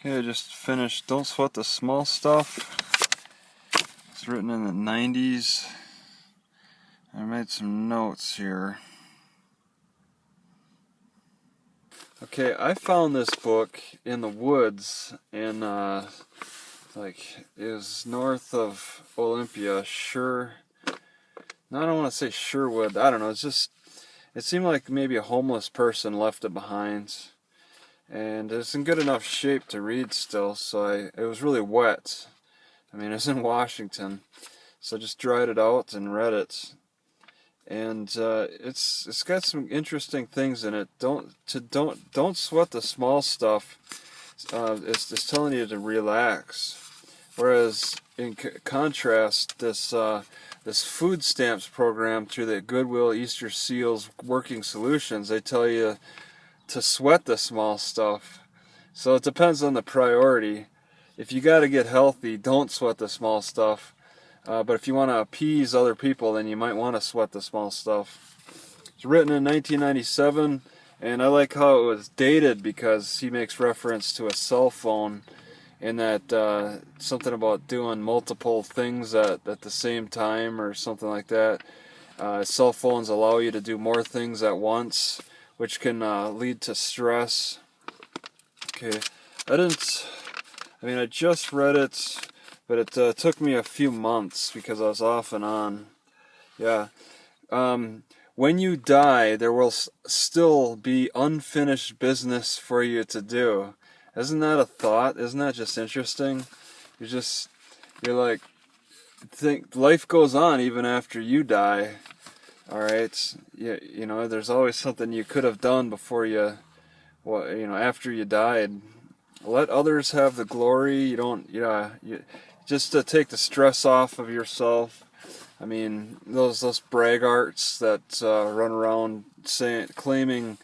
Okay, I just finished Don't Sweat the Small Stuff. It's written in the 90s. I made some notes here. Okay, I found this book in the woods in, it was north of Olympia, I don't want to say Sherwood, I don't know, it seemed like maybe a homeless person left it behind. And it's in good enough shape to read still, so it was really wet. I mean, it's in Washington, so I just dried it out and read it. And it's got some interesting things in it. Don't sweat the small stuff. It's telling you to relax. Whereas in contrast, this food stamps program through the Goodwill Easter Seals Working Solutions, they tell you to sweat the small stuff. So it depends on the priority. If you got to get healthy, don't sweat the small stuff. But if you want to appease other people, then you might want to sweat the small stuff. It's written in 1997, and I like how it was dated because he makes reference to a cell phone and that something about doing multiple things at the same time or something like that. Cell phones allow you to do more things at once, which can lead to stress. Okay, I just read it, but it took me a few months because I was off and on. Yeah. When you die, there will still be unfinished business for you to do. Isn't that a thought? Isn't that just interesting? You're like, think life goes on even after you die. All right, you know, there's always something you could have done before after you died. Let others have the glory. Just to take the stress off of yourself. I mean, those braggarts that run around claiming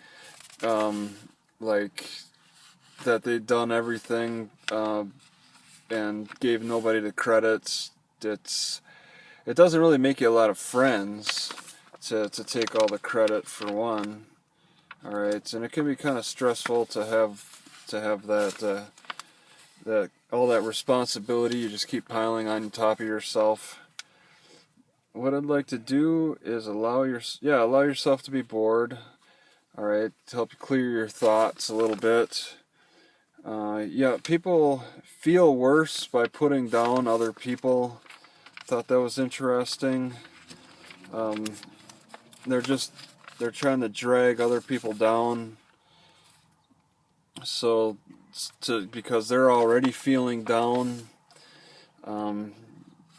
that they'd done everything and gave nobody the credit. It doesn't really make you a lot of friends to take all the credit for one. All right, and it can be kind of stressful to have that all that responsibility. You just keep piling on top of yourself. What I'd like to do is allow yourself to be bored. All right, to help you clear your thoughts a little bit. People feel worse by putting down other people. Thought that was interesting. They're trying to drag other people down, because they're already feeling down.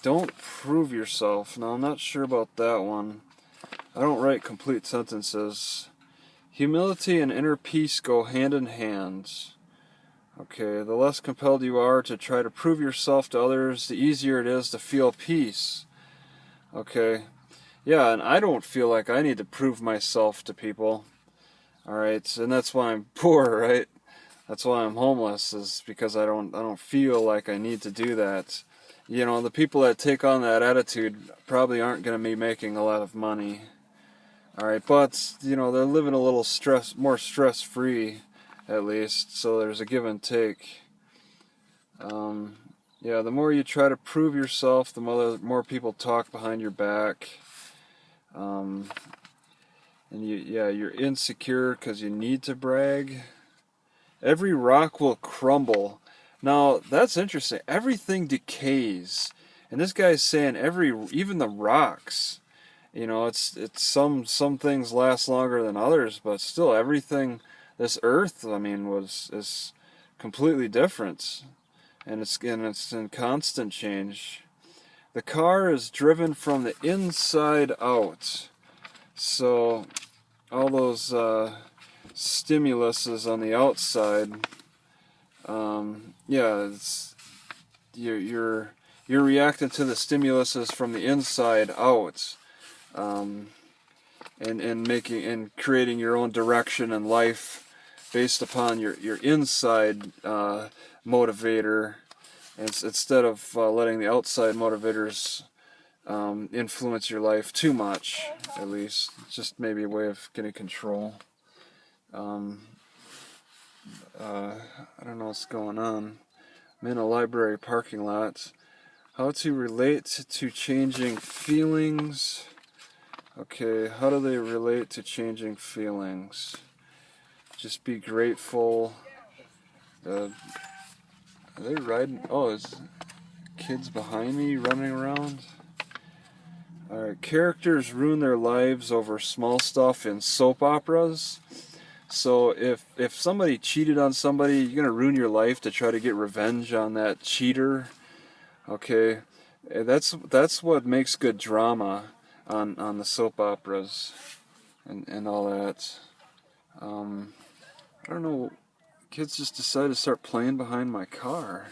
Don't prove yourself. Now, I'm not sure about that one. I don't write complete sentences. Humility and inner peace go hand in hand. Okay, the less compelled you are to try to prove yourself to others, the easier it is to feel peace. Okay, yeah, and I don't feel like I need to prove myself to people. All right, and that's why I'm poor, right? That's why I'm homeless, is because I don't feel like I need to do that. You know, the people that take on that attitude probably aren't going to be making a lot of money. All right, but you know, they're living a little more stress-free, at least. So there's a give and take. The more you try to prove yourself, the more people talk behind your back. And you're insecure because you need to brag. Every rock will crumble. Now, that's interesting. Everything decays. And this guy's saying even the rocks, you know, it's some things last longer than others, but still everything, this earth, I mean, is completely different. And it's in constant change. The car is driven from the inside out. So all those stimuluses on the outside, you're reacting to the stimuluses from the inside out, and creating your own direction in life based upon your inside motivator, instead of letting the outside motivators influence your life too much. At least it's just maybe a way of getting control. I don't know what's going on. I'm in a library parking lot. How to relate to changing feelings. Okay, how do they relate to changing feelings? Just be grateful. Are they riding? Oh, is kids behind me running around? Alright, characters ruin their lives over small stuff in soap operas. So if somebody cheated on somebody, you're gonna ruin your life to try to get revenge on that cheater. Okay, that's what makes good drama on the soap operas and all that. I don't know. Kids just decided to start playing behind my car.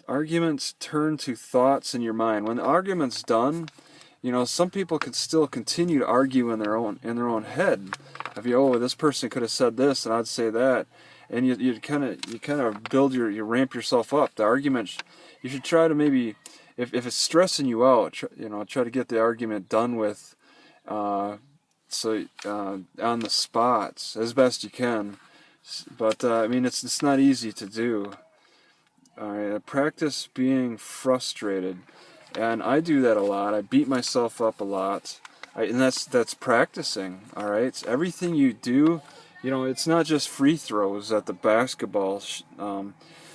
Arguments turn to thoughts in your mind. When the argument's done, some people can still continue to argue in their own head. If this person could have said this, and I'd say that, and you kind of build you ramp yourself up. The argument, you should try to maybe, if it's stressing you out, try to get the argument done with, on the spot as best you can. But it's not easy to do. All right, practice being frustrated. And I do that a lot. I beat myself up a lot, and that's practicing. All right, it's everything you do. It's not just free throws at the basketball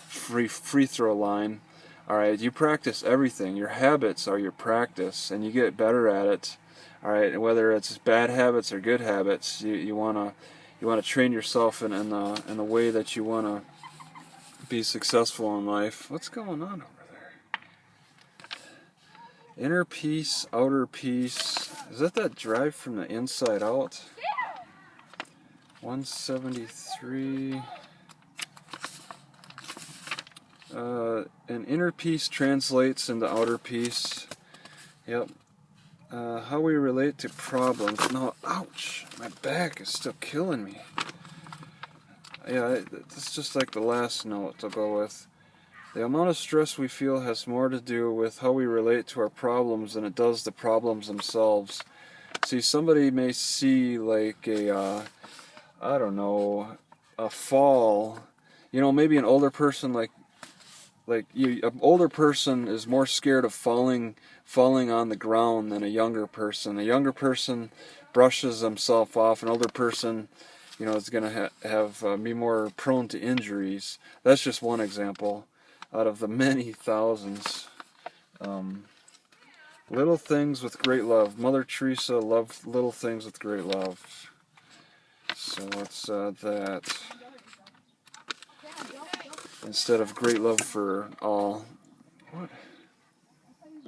free throw line. All right, you practice everything. Your habits are your practice, and you get better at it. All right, and whether it's bad habits or good habits, you wanna train yourself in the way that you wanna be successful in life. What's going on over there? Inner peace, outer peace. Is that drive from the inside out? 173. And inner peace translates into outer peace. Yep. How we relate to problems. No, ouch! My back is still killing me. Yeah, it's just like the last note to go with. The amount of stress we feel has more to do with how we relate to our problems than it does the problems themselves. See, somebody may see like a fall. Maybe an older person an older person is more scared of falling on the ground than a younger person. A younger person brushes himself off. An older person, is going to be more prone to injuries. That's just one example out of the many thousands. Little things with great love. Mother Teresa loved little things with great love. So what's that? Instead of great love for all.